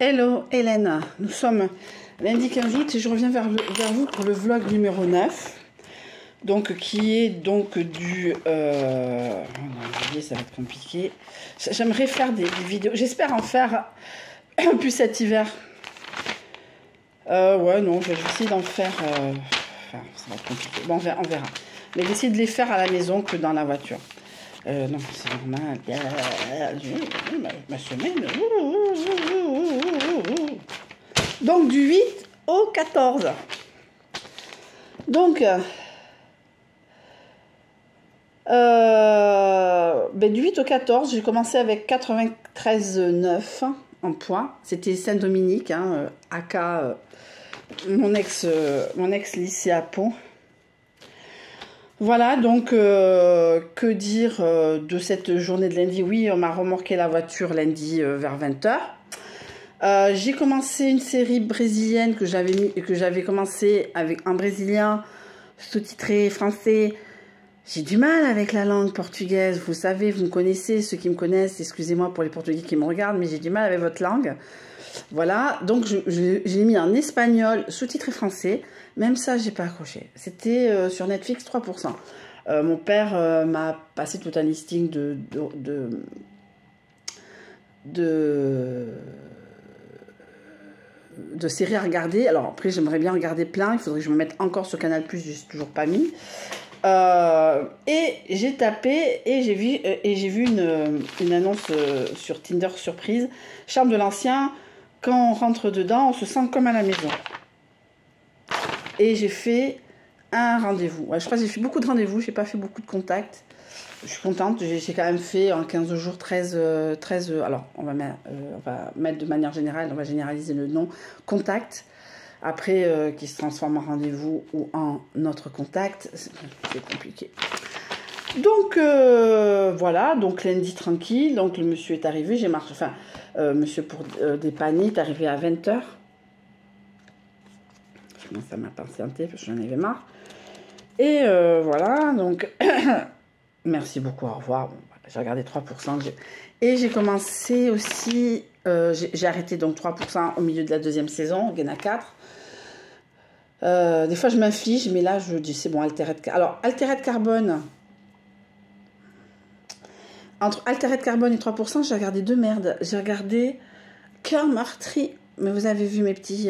Hello Hélène, nous sommes lundi 15 août et je reviens vers vous pour le vlog numéro 9. Donc qui est donc du... ça va être compliqué. J'aimerais faire des vidéos, j'espère en faire plus cet hiver. Ouais non, je vais essayer d'en faire... Enfin, ça va être compliqué, bon on verra. Mais d'essayer de les faire à la maison que dans la voiture. Non, c'est normal. Ma semaine. Donc, du 8 au 14. Donc, du 8 au 14, j'ai commencé avec 93,9 en poids. C'était Saint-Dominique, hein, aka mon ex lycée à Pau. Voilà, donc, que dire de cette journée de lundi? Oui, on m'a remorqué la voiture lundi vers 20 h. J'ai commencé une série brésilienne que j'avais commencé avec un brésilien sous-titré français. J'ai du mal avec la langue portugaise, vous savez, vous me connaissez, ceux qui me connaissent, excusez-moi pour les Portugais qui me regardent, mais j'ai du mal avec votre langue. Voilà, donc j'ai mis en espagnol, sous-titré français. Même ça, j'ai pas accroché. C'était sur Netflix 3%. Mon père m'a passé tout un listing de séries à regarder. Alors après, j'aimerais bien regarder plein. Il faudrait que je me mette encore sur Canal+, je suis toujours pas mis. Et j'ai tapé et j'ai vu une annonce sur Tinder surprise. Charme de l'ancien. Quand on rentre dedans, on se sent comme à la maison. Et j'ai fait un rendez-vous. Ouais, je crois que j'ai fait beaucoup de rendez-vous. Je n'ai pas fait beaucoup de contacts. Je suis contente. J'ai quand même fait en 15 jours 13 alors, on va mettre de manière générale, on va généraliser le nom contact. Après, qui se transforme en rendez-vous ou en notre contact. C'est compliqué. Donc, voilà. Donc, lundi tranquille. Donc, le monsieur est arrivé. J'ai marché. Enfin, monsieur pour dépanner est arrivé à 20 h. Ça m'a patienté parce que j'en avais marre. Et voilà, donc merci beaucoup, au revoir. Bon, j'ai regardé 3%. Et j'ai commencé aussi, j'ai arrêté donc 3% au milieu de la deuxième saison, il y en a 4. Des fois je m'inflige, mais là je dis c'est bon, Altered Carbone. Alors, Altered Carbone, entre Altered Carbone et 3%, j'ai regardé deux merdes. J'ai regardé Cœur meurtri, mais vous avez vu mes petits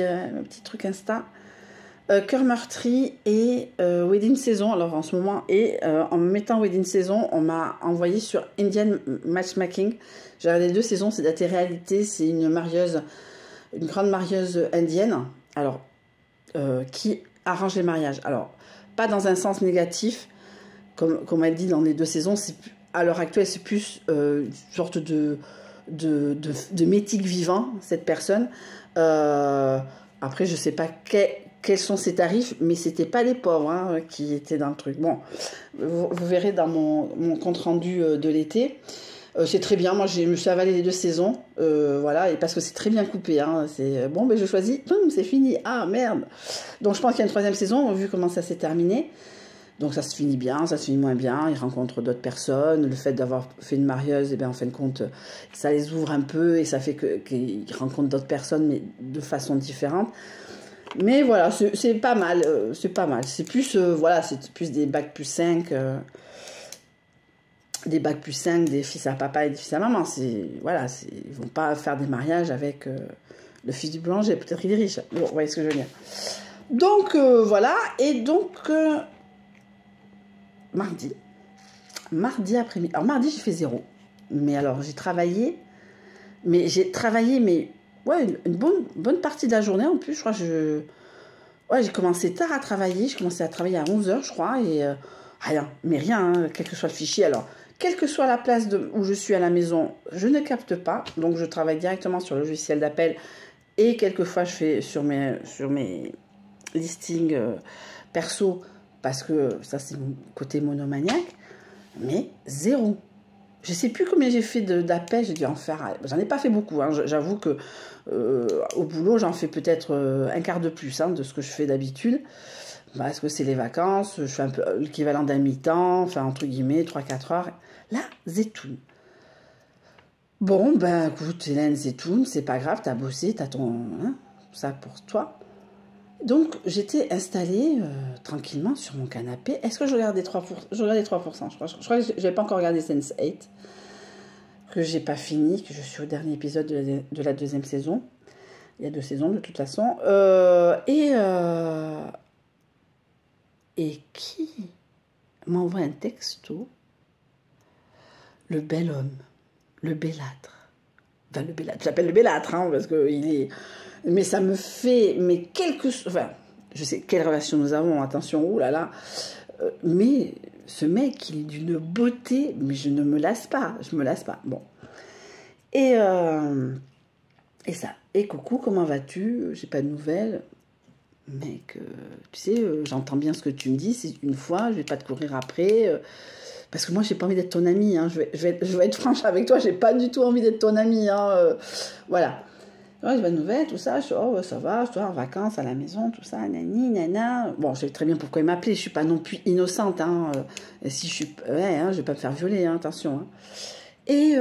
trucs Insta. Cœur meurtri et Wedding Saison. Alors en ce moment, en me mettant Wedding Saison, on m'a envoyé sur Indian Matchmaking. J'ai regardé 2 saisons, c'est de la télé-réalité, c'est une grande marieuse indienne, alors qui arrange les mariages. Alors, pas dans un sens négatif, comme elle dit dans les 2 saisons, à l'heure actuelle, c'est plus une sorte de mythique vivant, cette personne. Après, je sais pas quels sont ses tarifs, mais c'était pas les pauvres hein, qui étaient dans le truc. Bon, vous verrez dans mon compte rendu de l'été. C'est très bien, moi je me suis avalé les 2 saisons, voilà, et parce que c'est très bien coupé. Hein, c'est bon, ben je choisis, c'est fini, ah merde. Donc je pense qu'il y a une 3e saison, vu comment ça s'est terminé. Donc ça se finit bien, ça se finit moins bien, ils rencontrent d'autres personnes, le fait d'avoir fait une marieuse, et bien en fin de compte, ça les ouvre un peu et ça fait qu'ils rencontrent d'autres personnes, mais de façon différente. Mais voilà, c'est pas mal, c'est plus, voilà, c'est plus des bacs plus 5, des fils à papa et des fils à maman, voilà, ils vont pas faire des mariages avec le fils du boulanger, peut-être il est riche, bon, vous voyez ce que je veux dire. Donc, voilà, et donc... mardi après-midi. Alors mardi j'ai fait 0. Mais alors j'ai travaillé. Mais ouais, une bonne partie de la journée en plus. Je crois que ouais, j'ai commencé tard à travailler. J'ai commencé à travailler à 11 h je crois. Et rien, mais rien, hein, quel que soit le fichier. Alors, quelle que soit la place où je suis à la maison, je ne capte pas. Donc je travaille directement sur le logiciel d'appel. Et quelquefois je fais sur mes listings perso. Parce que ça, c'est mon côté monomaniaque. Mais 0. Je ne sais plus combien j'ai fait d'appels. J'ai dû en faire... J'en ai pas fait beaucoup. Hein. J'avoue que au boulot, j'en fais peut-être un quart de plus hein, de ce que je fais d'habitude. Parce que c'est les vacances. Je fais un peu l'équivalent d'un mi-temps. Enfin, entre guillemets, 3-4 heures. Là, c'est tout. Bon, ben écoute, Hélène, c'est tout, c'est pas grave, t'as bossé, t'as ton... hein, ça pour toi. Donc, j'étais installée tranquillement sur mon canapé. Est-ce que je regardais 3%? Je regardais 3%, je crois que je n'avais pas encore regardé Sense8, que j'ai pas fini, que je suis au dernier épisode de la deuxième saison. Il y a 2 saisons, de toute façon. Et qui m'envoie un texto? Le bel homme, le bellâtre. Enfin, le bellâtre, j'appelle le bellâtre, hein, parce qu'il est... Mais ça me fait... Mais enfin, je sais quelle relation nous avons, attention, oulala. Mais ce mec, il est d'une beauté, mais je ne me lasse pas, je me lasse pas. Bon. Et ça. Et coucou, comment vas-tu? J'ai pas de nouvelles. Mec, tu sais, j'entends bien ce que tu me dis, c'est une fois, je vais pas te courir après... parce que moi, j'ai pas envie d'être ton amie, hein. Je vais être franche avec toi, j'ai pas du tout envie d'être ton amie, hein. Voilà. Ouais, j'ai pas de nouvelles, tout ça. Je suis, oh, ça va, je suis en vacances à la maison, tout ça, nani, nana. Bon, je sais très bien pourquoi il m'appelait, je suis pas non plus innocente, hein. Et si je suis... Ouais, hein, je vais pas me faire violer, hein, attention. Hein. Et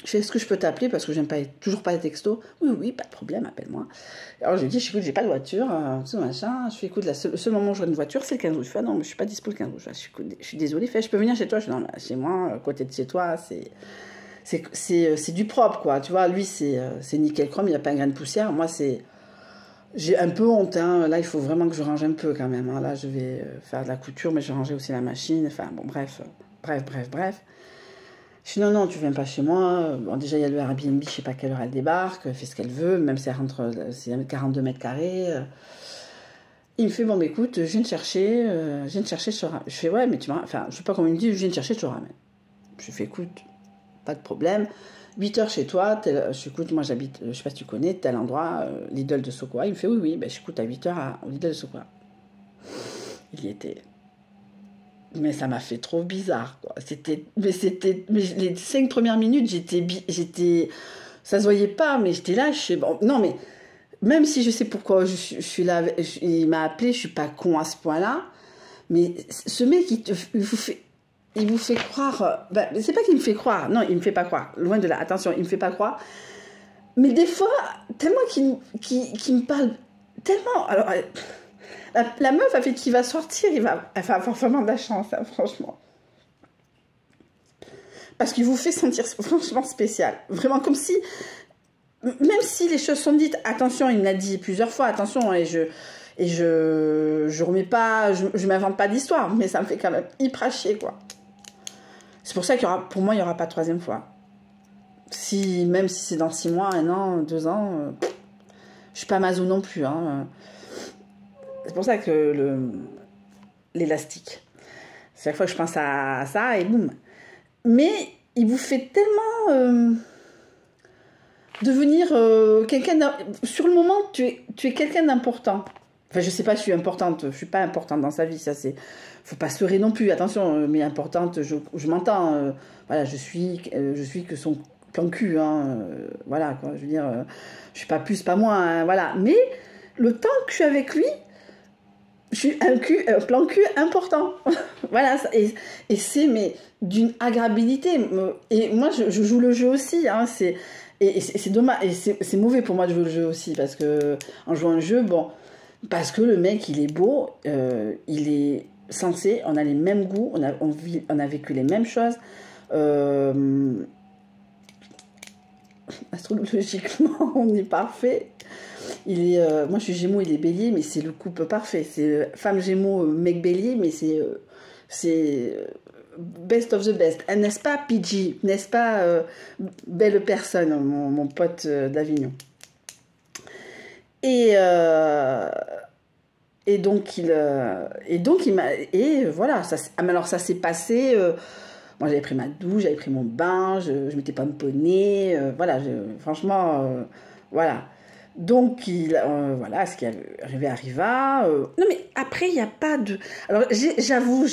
je fais, est-ce que je peux t'appeler parce que j'aime pas toujours pas les textos? Oui, pas de problème, appelle-moi. Alors je lui dis, écoute, j'ai pas de voiture, tout machin. Je fais, écoute, le seul moment où j'aurai une voiture, c'est le 15 août. Je fais, ah non, mais je suis pas dispo le 15 août. Je suis désolée, je peux venir chez toi? Je fais, non, chez moi, à côté de chez toi, c'est du propre, quoi. Tu vois, lui, c'est nickel chrome, il n'y a pas un grain de poussière. Moi, j'ai un peu honte, hein. Là, il faut vraiment que je range un peu quand même. Hein. Là, je vais faire de la couture, mais je vais ranger aussi la machine. Enfin, bon, bref. Je dis non, tu viens pas chez moi. Bon, déjà, il y a le Airbnb, je sais pas à quelle heure elle débarque, elle fait ce qu'elle veut, même si elle rentre, c'est 42 mètres carrés. Il me fait, bon, bah, écoute, je viens te chercher, je te ramène. Je fais, ouais, mais enfin, je sais pas comment il me dit, je viens te chercher, je te ramène. Je fais, écoute, pas de problème. 8 heures chez toi, écoute, moi j'habite, je sais pas si tu connais, tel endroit, Lidl de Sokoa. Il me fait, oui, ben, j'écoute à 8 heures au Lidl de Sokoa. Il y était. Mais ça m'a fait trop bizarre, quoi. Mais les 5 premières minutes, ça se voyait pas, mais j'étais là, bon, non, mais même si je sais pourquoi je suis là, il m'a appelé, je suis pas con à ce point-là, mais ce mec, il vous fait croire, ben, c'est pas qu'il me fait croire, non, il me fait pas croire, loin de là, attention, il me fait pas croire, mais des fois, tellement qu'il me parle, tellement, alors... La meuf a fait qu'il va sortir, elle va avoir vraiment de la chance, hein, franchement. Parce qu'il vous fait sentir franchement spécial. Vraiment comme si, même si les choses sont dites, attention, il me l'a dit plusieurs fois, attention, et je remets pas, je m'invente pas d'histoire, mais ça me fait quand même hyper chier, quoi. C'est pour ça pour moi, il n'y aura pas de 3e fois. Même si c'est dans 6 mois, 1 an, 2 ans, je suis pas maso non plus, hein. C'est pour ça que l'élastique. C'est chaque fois que je pense à ça et boum. Mais il vous fait tellement devenir quelqu'un... Sur le moment, tu es quelqu'un d'important. Enfin, je sais pas si je suis importante. Je suis pas importante dans sa vie. Ça, c'est... Faut pas se leurrer non plus. Attention, mais importante, je m'entends. Voilà, je suis que son plan cul. Hein, voilà, quoi. Je veux dire, je suis pas plus, pas moins. Hein, voilà. Mais le temps que je suis avec lui... Je suis un plan cul important. Voilà, et c'est mais d'une agréabilité. Et moi, je joue le jeu aussi. Hein, et c'est dommage. Et c'est mauvais pour moi de jouer le jeu aussi. Parce que en jouant le jeu, bon, parce que le mec, il est beau, il est sensé, on a les mêmes goûts, on a vécu les mêmes choses. Astrologiquement, on est parfait. Moi je suis Gémeaux, il est Bélier, mais c'est le couple parfait. C'est femme Gémeaux, mec Bélier, mais c'est best of the best. N'est-ce pas, PG? N'est-ce pas, belle personne, mon pote d'Avignon? Et donc il m'a, et voilà, alors ça s'est passé. Moi j'avais pris ma douche, j'avais pris mon bain, je m'étais pas pomponnée, voilà, franchement, voilà. Donc, voilà, ce qui est arrivé arriva. Non, mais après, il n'y a pas de... Alors, j'avoue,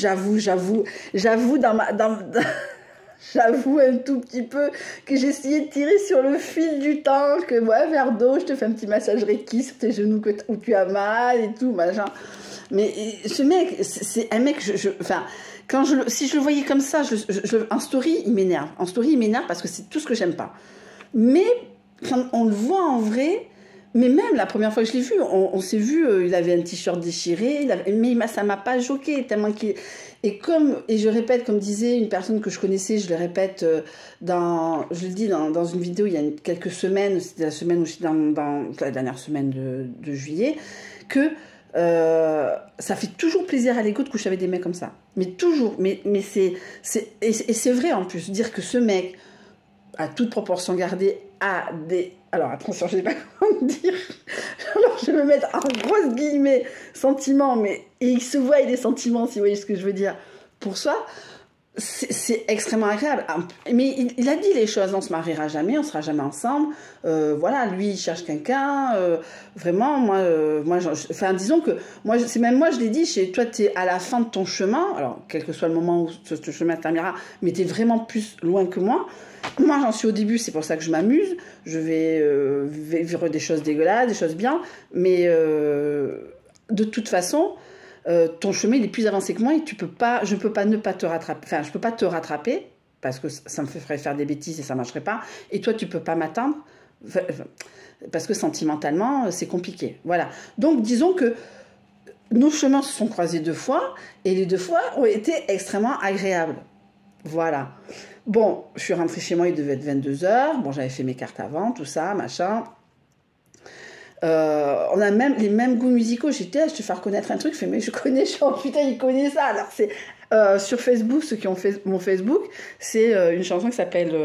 J'avoue un tout petit peu que j'ai essayé de tirer sur le fil du temps, que ouais, verre d'eau, je te fais un petit massage Reiki sur tes genoux où tu as mal et tout, machin. Mais ce mec, c'est un mec, enfin, si je le voyais comme ça, en story, il m'énerve. En story, il m'énerve parce que c'est tout ce que j'aime pas. Mais quand on le voit en vrai, mais même la première fois que je l'ai vu, on s'est vu, il avait un t-shirt déchiré, mais ça m'a pas choqué tellement qu'il... Et je répète, comme disait une personne que je connaissais, je le répète je le dis dans une vidéo il y a quelques semaines, c'était la semaine où j'étais dans la dernière semaine de juillet, que ça fait toujours plaisir à l'ego de coucher avec des mecs comme ça. Mais toujours, mais c'est vrai en plus, dire que ce mec, à toute proportion gardée, a des... Alors attention, je ne sais pas comment dire. Alors je vais me mettre en grosses guillemets sentiments, mais et il se voit, il des sentiments, si vous voyez ce que je veux dire, pour soi. C'est extrêmement agréable. Mais il a dit les choses, on se mariera jamais, on sera jamais ensemble. Voilà, lui, il cherche quelqu'un. Vraiment, enfin, disons que, c'est même moi, je l'ai dit, toi, tu es à la fin de ton chemin. Alors, quel que soit le moment où ce chemin terminera, mais tu es vraiment plus loin que moi. Moi, j'en suis au début, c'est pour ça que je m'amuse. Je vais vivre des choses dégueulasses, des choses bien. Mais de toute façon... ton chemin il est plus avancé que moi et je peux pas ne pas te rattraper, enfin je peux pas te rattraper parce que ça me ferait faire des bêtises et ça marcherait pas, et toi tu peux pas m'atteindre parce que sentimentalement c'est compliqué, voilà. Donc disons que nos chemins se sont croisés 2 fois et les 2 fois ont été extrêmement agréables, voilà. Bon, je suis rentrée chez moi, il devait être 22h, bon j'avais fait mes cartes avant, tout ça, machin. On a même les mêmes goûts musicaux. J'étais là, je te fais reconnaître un truc. Je fais, mais je connais, putain, il connaît ça. Alors, c'est sur Facebook, ceux qui ont fait mon Facebook, c'est une chanson qui s'appelle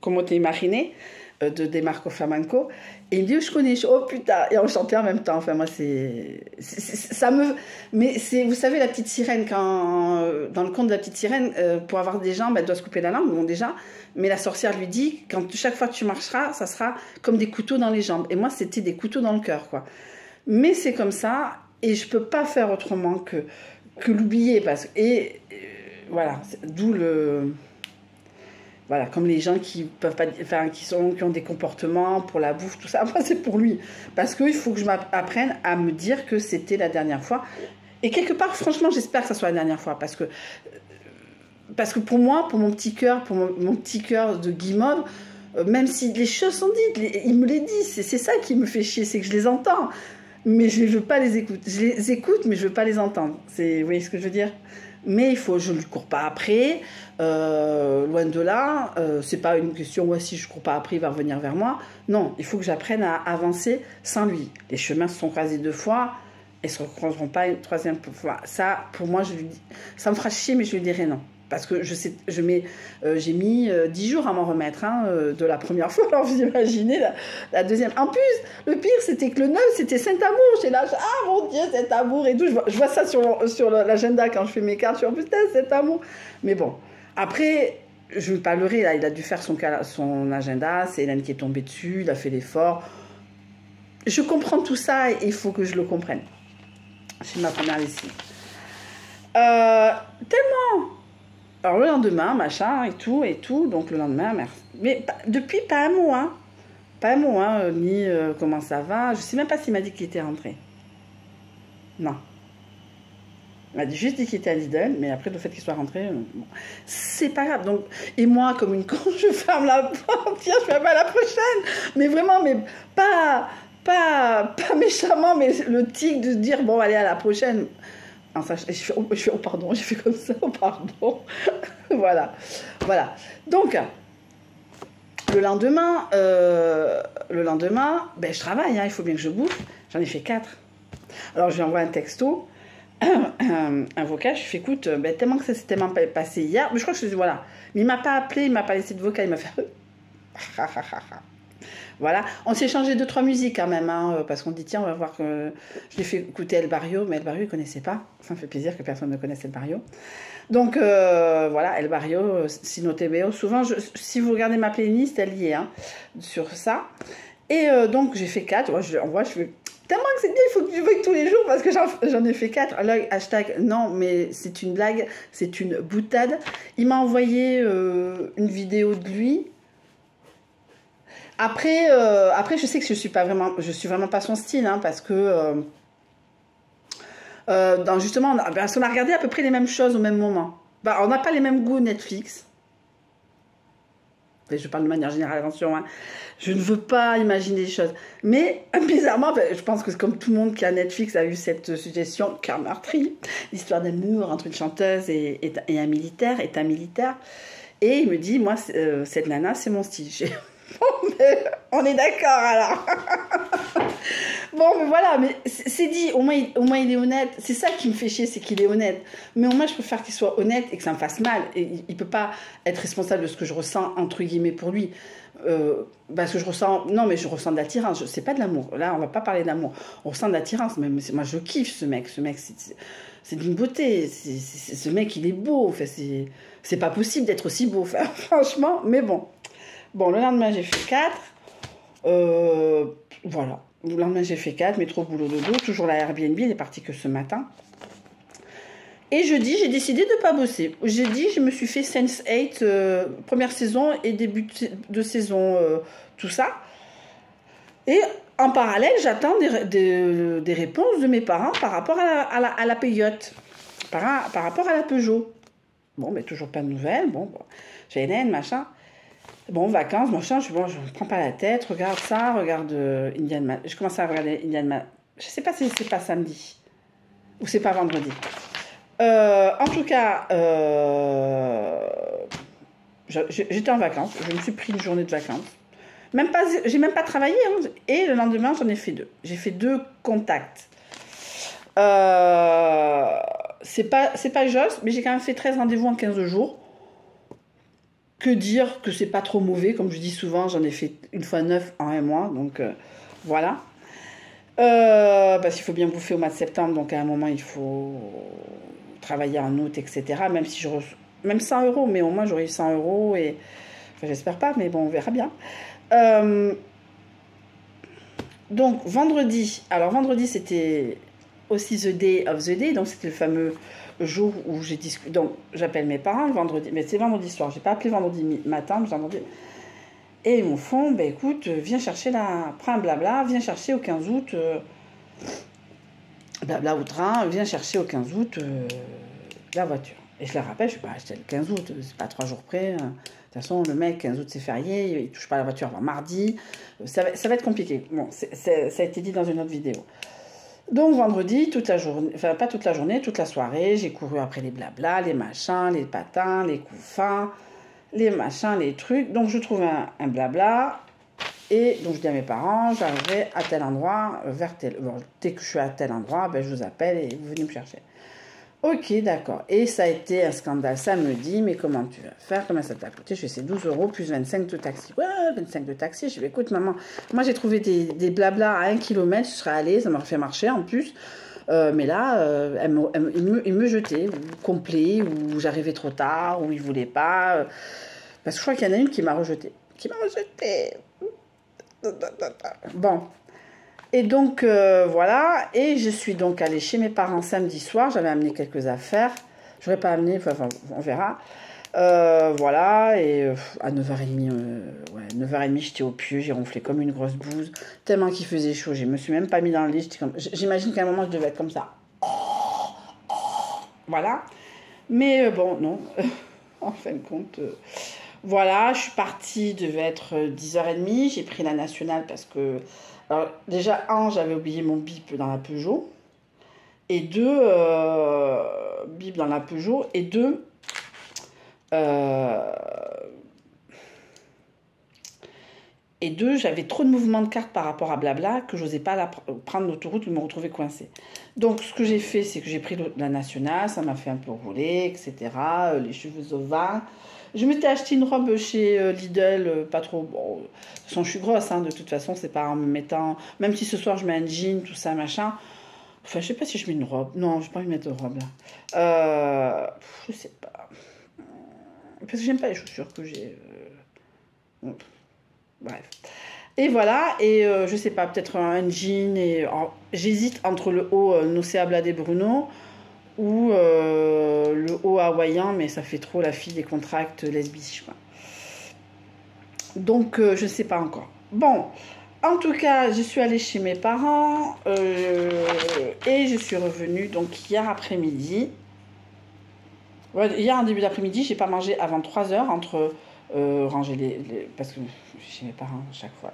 Como te imaginé de Demarco Flamenco. Et il me dit, je connais, oh putain. Et on chantait en même temps. Enfin, moi, ça me. Mais c'est, vous savez, la petite sirène, dans le conte de la petite sirène, pour avoir des jambes, elle doit se couper la langue, bon, déjà. Mais la sorcière lui dit, chaque fois que tu marcheras, ça sera comme des couteaux dans les jambes. Et moi, c'était des couteaux dans le cœur, quoi. Mais c'est comme ça, et je peux pas faire autrement que l'oublier. Voilà, d'où le... Voilà, comme les gens qui peuvent pas, enfin, qui ont des comportements pour la bouffe, tout ça. Moi, c'est pour lui. Parce qu'il faut que je m'apprenne à me dire que c'était la dernière fois. Et quelque part, franchement, j'espère que ça soit la dernière fois. Parce que pour moi, pour mon petit cœur, mon petit cœur de guimauve, même si les choses sont dites, il me les dit, c'est ça qui me fait chier, c'est que je les entends, mais je ne veux pas les écouter. Je les écoute, mais je ne veux pas les entendre. Vous voyez ce que je veux dire? Mais je ne lui cours pas après, loin de là. C'est pas une question, ouais, si je ne cours pas après, il va revenir vers moi. Non, il faut que j'apprenne à avancer sans lui. Les chemins se sont croisés 2 fois, et ne se croiseront pas une 3e fois. Ça, pour moi, je lui dis, ça me fera chier, mais je lui dirai non. Parce que j'ai mis 10 jours à m'en remettre de la première fois. Alors vous imaginez la deuxième. En plus, le pire, c'était que le 9, c'était Saint-Amour. J'étais là, ah mon Dieu, Saint-Amour et tout. Je vois ça sur l'agenda quand je fais mes cartes. Je suis en putain, Saint-Amour. Mais bon, après, je ne vais pas leurrer. Là, il a dû faire son agenda. C'est Hélène qui est tombée dessus. Il a fait l'effort. Je comprends tout ça et il faut que je le comprenne. C'est ma première lessive. Tellement... Alors le lendemain, machin, et tout, donc le lendemain, merci. Mais depuis pas un mot, hein. Pas un mot, hein, ni comment ça va. Je sais même pas s'il m'a dit qu'il était rentré. Non. Il m'a juste dit qu'il était à Lidl, mais après le fait qu'il soit rentré, bon. C'est pas grave. Donc, et moi, comme une con, je ferme la porte, tiens, je fais à la prochaine. Mais vraiment, mais pas méchamment, mais le tic de dire, bon, allez, à la prochaine. Enfin, je fais, oh pardon, j'ai fait comme ça, oh pardon. Voilà. Donc, le lendemain, ben, je travaille, hein, il faut bien que je bouffe. J'en ai fait 4. Alors, je lui envoie un texto, un vocal, je lui fais, écoute, ben, tellement que ça s'est tellement passé hier, mais je crois que voilà. Mais il m'a pas appelé, il m'a pas laissé de vocal, il m'a fait... Voilà, on s'est changé 2-3 musiques quand même, hein, parce qu'on dit tiens, on va voir que... Je l'ai fait écouter El Barrio, mais El Barrio, il ne connaissait pas. Ça me fait plaisir que personne ne connaisse El Barrio. Donc, voilà, El Barrio, Sino TBO. Souvent, si vous regardez ma playlist, elle y est, hein, sur ça. Et donc, j'ai fait 4. Moi, je fais... Tellement que c'est bien, il faut que tu veuilles tous les jours parce que j'en ai fait 4. Là, hashtag, non, mais c'est une blague, c'est une boutade. Il m'a envoyé une vidéo de lui. Après, je sais que je suis vraiment pas son style, hein, parce que justement, parce qu'on a regardé à peu près les mêmes choses au même moment. Bah, on n'a pas les mêmes goûts Netflix. Je parle de manière générale, attention, hein. Je ne veux pas imaginer des choses. Mais, bizarrement, je pense que comme tout le monde qui a Netflix a eu cette suggestion, Cœur meurtri, l'histoire d'amour entre une chanteuse et un militaire, et un militaire. Et il me dit, moi, cette nana, c'est mon style. Bon, mais on est d'accord, alors. Bon, mais voilà, mais c'est dit, au moins il est honnête. C'est ça qui me fait chier, c'est qu'il est honnête. Mais au moins, je préfère qu'il soit honnête et que ça me fasse mal. Et il peut pas être responsable de ce que je ressens, entre guillemets, pour lui. Parce que je ressens... Non, mais je ressens de l'attirance. C'est pas de l'amour. Là, on va pas parler d'amour. On ressent de l'attirance. Mais moi, je kiffe ce mec. Ce mec, c'est d'une beauté. Ce mec, il est beau. Enfin, c'est pas possible d'être aussi beau. Enfin, franchement, mais bon. Bon, le lendemain, j'ai fait 4. Voilà. Le lendemain, j'ai fait 4, métro, boulot, dodo. Toujours la Airbnb, il est parti que ce matin. Et jeudi, j'ai décidé de ne pas bosser. Jeudi, je me suis fait Sense8, première saison et début de saison, tout ça. Et en parallèle, j'attends des réponses de mes parents par rapport à la payotte, par rapport à la Peugeot. Bon, mais toujours pas de nouvelles. Bon. J'ai Hélène, machin. Bon, vacances, machin, je ne prends pas la tête, regarde ça, regarde Indian Man. Je commence à regarder Indian Man. Je sais pas si c'est pas samedi ou c'est pas vendredi. En tout cas, j'étais en vacances, je me suis pris une journée de vacances. J'ai même pas travaillé, hein, et le lendemain, j'en ai fait 2. J'ai fait 2 contacts. C'est pas juste, mais j'ai quand même fait 13 rendez-vous en 15 jours. Que dire que c'est pas trop mauvais, comme je dis souvent, j'en ai fait une fois 9 en un mois, donc voilà. Parce qu'il faut bien bouffer au mois de septembre, donc à un moment il faut travailler en août, etc. Même si même 100 euros, mais au moins j'aurai eu 100 euros, et enfin, j'espère pas, mais bon, on verra bien. Donc vendredi, alors vendredi c'était aussi The Day of the Day, donc c'était le fameux jour où j'ai discuté. Donc j'appelle mes parents le vendredi, mais c'est vendredi soir, j'ai pas appelé vendredi matin, mais vendredi. Et ils me font, ben écoute, viens chercher prends un blabla, viens chercher au 15 août, blabla au train, viens chercher au 15 août la voiture. Et je leur rappelle, je ne vais pas acheter le 15 août, c'est pas 3 jours près. De toute façon, le mec, 15 août, c'est férié, il touche pas la voiture avant mardi. Ça va être compliqué. Bon, ça a été dit dans une autre vidéo. Donc vendredi, toute la journée, enfin pas toute la journée, toute la soirée, j'ai couru après les blabla, les machins, les patins, les coups fins, les machins, les trucs. Donc je trouve un blabla, et donc je dis à mes parents, j'arriverai à tel endroit, dès que je suis à tel endroit, ben, je vous appelle et vous venez me chercher. Ok, d'accord. Et ça a été un scandale. Ça me dit, mais comment tu vas faire? Comment ça t'a coûté? Je fais, c'est 12 euros plus 25 de taxi. Ouais, 25 de taxi. Je vais, écoute, maman, moi j'ai trouvé des blabla à 1 km, je serais allée, ça m'aurait fait marcher en plus. Mais là, il me jetait, ou complet, ou j'arrivais trop tard, ou il voulait pas. Parce que je crois qu'il y en a une qui m'a rejeté. Bon. Et donc, voilà. Et je suis donc allée chez mes parents samedi soir. J'avais amené quelques affaires. Je n'aurais pas amené, enfin, on verra. Voilà. Et à 9h30, 9h30, j'étais au pieu. J'ai ronflé comme une grosse bouse. Tellement qu'il faisait chaud. Je ne me suis même pas mis dans le lit. J'imagine qu'à un moment, je devais être comme ça. Voilà. Mais bon, non. En fin de compte... Voilà, je suis partie, devait être 10h30. J'ai pris la nationale parce que... Alors, déjà, j'avais oublié mon bip dans la Peugeot. Et 2, bip dans la Peugeot. Et 2, j'avais trop de mouvements de carte par rapport à blabla que je n'osais pas prendre l'autoroute et me retrouver coincée. Donc, ce que j'ai fait, c'est que j'ai pris la nationale. Ça m'a fait un peu rouler, etc. Les cheveux au vent. Je m'étais acheté une robe chez Lidl, pas trop... Bon, de toute façon, je suis grosse, hein, de toute façon, c'est pas en me mettant... Même si ce soir, je mets un jean, tout ça, machin. Enfin, je sais pas si je mets une robe. Non, je n'ai pas envie de mettre de robe, là. Je sais pas. Parce que j'aime pas les chaussures que j'ai... Bref. Et voilà, et je sais pas, peut-être un jean. Et j'hésite entre le haut Nocea Bladé Bruno ou le haut hawaïen, mais ça fait trop la fille des contracts lesbiches, quoi. Donc, je sais pas encore. Bon, en tout cas, je suis allée chez mes parents et je suis revenue donc hier après-midi. Ouais, hier en début d'après-midi, j'ai pas mangé avant 3 heures entre ranger parce que chez mes parents, à chaque fois,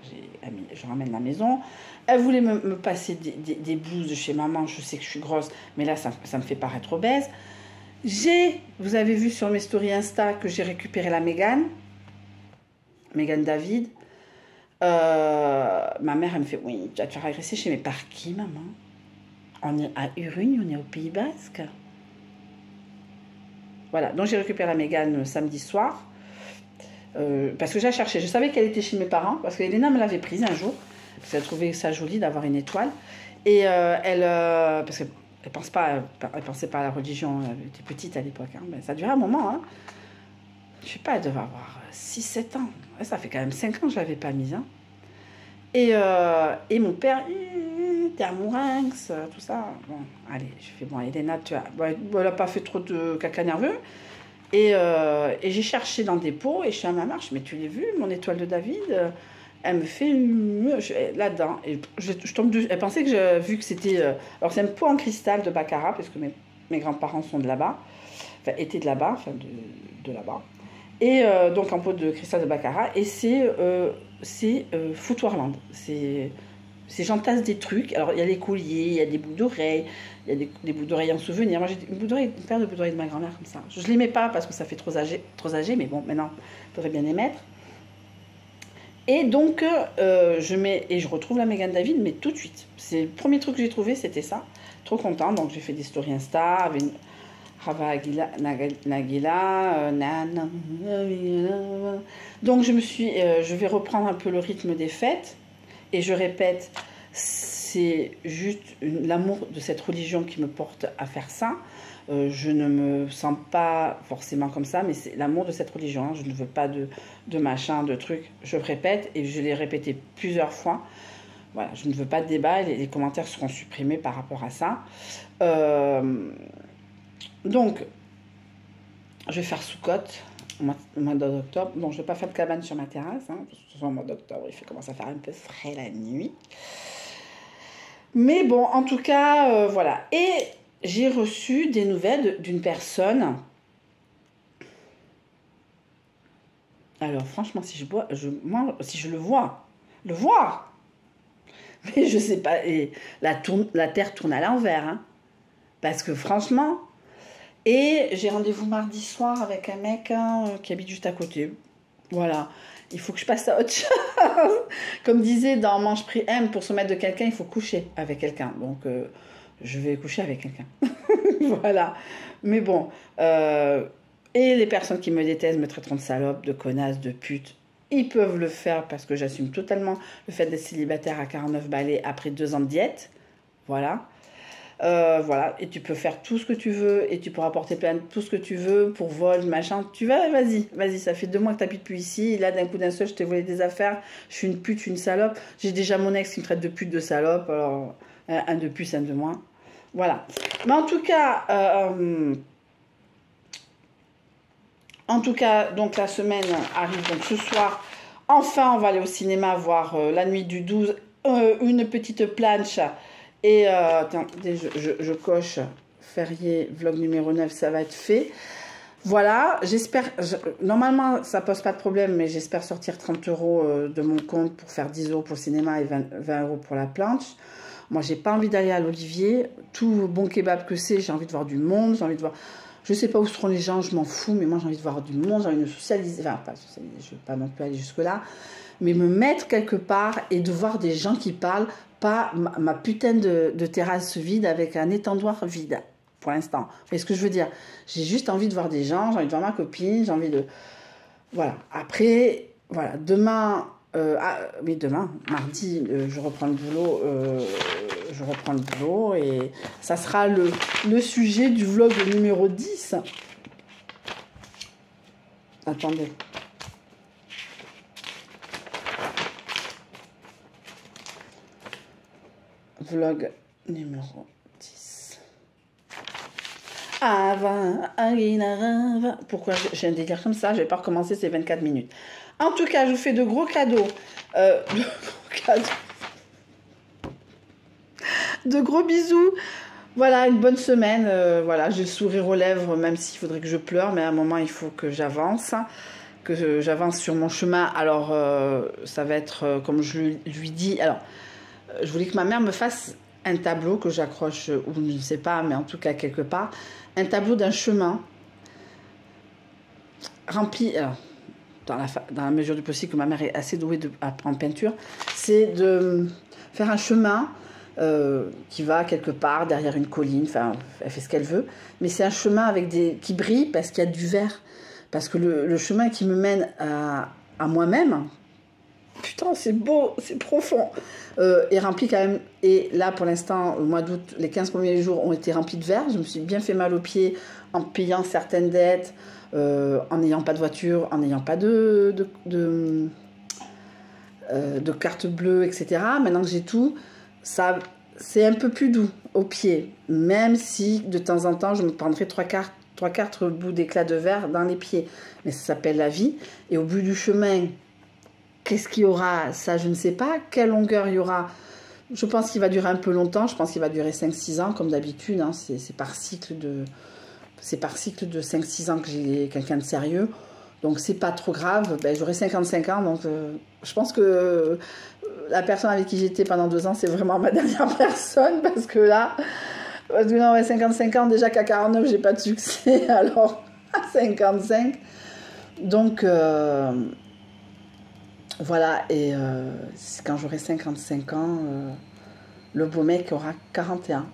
je ramène la maison. Elle voulait me passer des blouses de chez maman. Je sais que je suis grosse, mais là, ça me fait paraître obèse. Vous avez vu sur mes stories Insta que j'ai récupéré la Mégane David. Ma mère, elle me fait, oui, tu vas te faire agresser chez mes par qui, maman? On est à Urugne, on est au Pays Basque. Voilà, donc j'ai récupéré la Mégane samedi soir. Parce que j'ai cherché, je savais qu'elle était chez mes parents, parce qu'Elena me l'avait prise un jour, parce qu'elle trouvait ça joli d'avoir une étoile. Et parce qu'elle pensait pas à la religion, elle était petite à l'époque, hein, mais ça durait un moment. Hein. Je sais pas, elle devait avoir 6-7 ans. Ouais, ça fait quand même 5 ans que je ne l'avais pas mise. Hein. Et mon père, t'es amourinx, tout ça. Bon, allez, je fais, bon, Elena, tu as... Bon, elle n'a pas fait trop de caca nerveux. Et j'ai cherché dans des pots, et je suis à ma marche, mais tu l'as vu, mon étoile de David elle me fait là-dedans. Et je tombe dessus. Elle pensait que vu que c'était... alors, c'est un pot en cristal de Baccarat, parce que mes grands-parents sont de là-bas. Enfin, étaient de là-bas, enfin, de là-bas. Et donc, en pot de cristal de Baccarat. Et c'est Foutoirland. J'entasse des trucs. Alors, il y a des colliers, il y a des boucles d'oreilles, il y a des boucles d'oreilles en souvenir. Moi, j'ai une paire de boucles d'oreilles de ma grand-mère comme ça. Je ne les mets pas parce que ça fait trop âgé, mais bon, maintenant, il faudrait bien les mettre. Et donc, je retrouve la Mégane David, mais tout de suite. C'est le premier truc que j'ai trouvé, c'était ça. Trop contente. Donc, j'ai fait des stories Insta avec Rava Nagila. Donc, je vais reprendre un peu le rythme des fêtes. Et je répète, c'est juste l'amour de cette religion qui me porte à faire ça. Je ne me sens pas forcément comme ça, mais c'est l'amour de cette religion. Hein. Je ne veux pas de machin, de trucs. Je répète, et je l'ai répété plusieurs fois. Voilà, je ne veux pas de débat, et les commentaires seront supprimés par rapport à ça. Donc, je vais faire Soukhot au mois d'octobre. Bon, je ne vais pas faire de cabane sur ma terrasse, hein, parce que au mois d'octobre, il commence à faire un peu frais la nuit. Mais bon, en tout cas, voilà. Et j'ai reçu des nouvelles d'une personne. Alors, franchement, si je le vois, mais je sais pas, et la terre tourne à l'envers, hein, parce que franchement, et j'ai rendez-vous mardi soir avec un mec qui habite juste à côté. Voilà, il faut que je passe à autre chose. Comme disait dans Mange Prix M, pour se mettre de quelqu'un, il faut coucher avec quelqu'un. Donc, je vais coucher avec quelqu'un. Voilà. Mais bon. Et les personnes qui me détestent, me traiteront de salope, de connasse, de pute. Ils peuvent le faire parce que j'assume totalement le fait d'être célibataire à 49 balais après 2 ans de diète. Voilà. Voilà, et tu peux faire tout ce que tu veux, et tu pourras porter plainte tout ce que tu veux pour vol, machin. Tu vas, vas-y, ça fait 2 mois que t'habites plus ici, et là d'un coup d'un seul je t'ai volé des affaires, je suis une pute, je suis une salope. J'ai déjà mon ex qui me traite de pute, de salope, alors un de plus, un de moins. Voilà. Mais en tout cas, donc la semaine arrive, donc ce soir, enfin on va aller au cinéma voir La Nuit du 12, une petite planche. Et attendez, je coche férié, vlog numéro 9, ça va être fait. Voilà, j'espère, normalement ça pose pas de problème, mais j'espère sortir 30 € de mon compte pour faire 10 € pour le cinéma et 20 € pour la planche. Moi, j'ai pas envie d'aller à l'Olivier. Tout bon kebab que c'est, j'ai envie de voir du monde, j'ai envie de voir... Je sais pas où seront les gens, je m'en fous, mais moi j'ai envie de voir du monde, j'ai envie de socialiser, enfin pas socialiser, je vais pas non plus aller jusque-là, mais me mettre quelque part et de voir des gens qui parlent, pas ma putain de terrasse vide avec un étendoir vide, pour l'instant. Vous voyez ce que je veux dire? J'ai juste envie de voir des gens, j'ai envie de voir ma copine, j'ai envie de... Voilà. Après, voilà, demain, mardi, je reprends le boulot, et ça sera le sujet du vlog numéro 10. Attendez. vlog numéro 10. Ava, Aguinara. Pourquoi j'ai un délire comme ça? Je vais pas recommencer ces 24 minutes. En tout cas, je vous fais de gros cadeaux. De gros bisous. Voilà, une bonne semaine. Voilà, j'ai le sourire aux lèvres, même s'il faudrait que je pleure. Mais à un moment, il faut que j'avance. Que j'avance sur mon chemin. Alors, ça va être, comme je lui dis... Alors, je voulais que ma mère me fasse un tableau que j'accroche, ou je ne sais pas, mais en tout cas quelque part. Un tableau d'un chemin rempli... Alors, dans la mesure du possible, que ma mère est assez douée en peinture, c'est de faire un chemin qui va quelque part derrière une colline. Enfin, elle fait ce qu'elle veut. Mais c'est un chemin avec qui brille parce qu'il y a du vert. Parce que le chemin qui me mène à moi-même, putain, c'est beau, c'est profond, est rempli quand même. Et là, pour l'instant, au mois d'août, les 15 premiers jours ont été remplis de verre. Je me suis bien fait mal aux pieds en payant certaines dettes, en n'ayant pas de voiture, en n'ayant pas de carte bleue, etc. Maintenant que j'ai tout, ça, c'est un peu plus doux aux pieds. Même si, de temps en temps, je me prendrai 3/4 bouts d'éclat de verre dans les pieds. Mais ça s'appelle la vie. Et au bout du chemin, qu'est-ce qu'il y aura? Ça, je ne sais pas. Quelle longueur il y aura? Je pense qu'il va durer un peu longtemps. Je pense qu'il va durer 5-6 ans, comme d'habitude. Hein. C'est par cycle de 5-6 ans que j'ai quelqu'un de sérieux. Donc, c'est pas trop grave. Ben, j'aurai 55 ans. Donc, je pense que la personne avec qui j'étais pendant 2 ans, c'est vraiment ma dernière personne. Parce que là... Parce que non, ouais, 55 ans, déjà qu'à 49, j'ai pas de succès, alors à 55. Donc, voilà, et quand j'aurai 55 ans, le beau mec aura 41.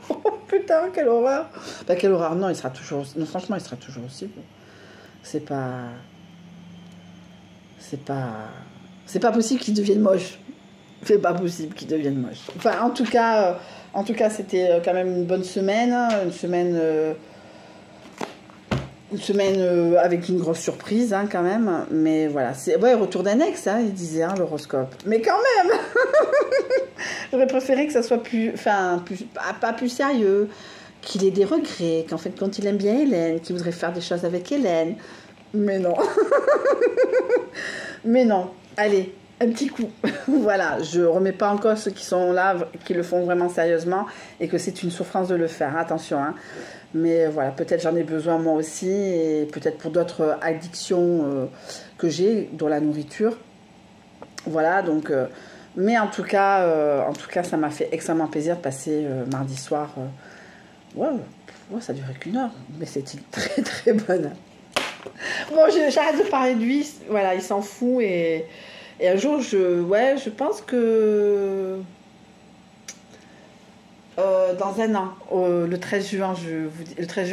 Oh putain, quelle horreur! Bah, quelle horreur, non, il sera toujours... Non, franchement, il sera toujours aussi beau. C'est pas possible qu'il devienne moche. C'est pas possible qu'il devienne moche. Enfin, en tout cas, c'était quand même une bonne semaine. Une semaine avec une grosse surprise, hein, quand même. Mais voilà, c'est retour d'un ex, hein, il disait, hein, l'horoscope. Mais quand même j'aurais préféré que ça soit pas plus sérieux, qu'il ait des regrets, qu'en fait, quand il aime bien Hélène, qu'il voudrait faire des choses avec Hélène. Mais non. Mais non. Allez, un petit coup. Voilà, je remets pas en cause ceux qui sont là, qui le font vraiment sérieusement, et que c'est une souffrance de le faire, attention, hein. Mais voilà, peut-être j'en ai besoin moi aussi, et peut-être pour d'autres addictions que j'ai, dont la nourriture. Voilà, donc... mais en tout cas, ça m'a fait extrêmement plaisir de passer mardi soir. Ouais, ça durait qu'1 heure, mais c'était une très très bonne. Bon, j'arrête de parler de lui, voilà, il s'en fout, et un jour, je pense que dans un an, le 13 juin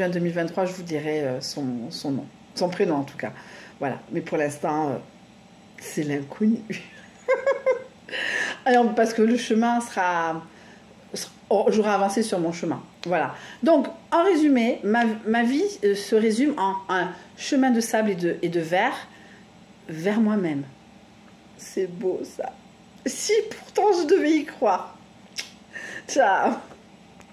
2023, je vous dirai son nom, son prénom en tout cas. Voilà, mais pour l'instant, c'est l'inconnu. Alors, parce que le chemin sera... J'aurai avancé sur mon chemin. Voilà. Donc, en résumé, ma vie se résume en un chemin de sable et de verre vers moi-même. C'est beau, ça. Si pourtant je devais y croire. Ciao.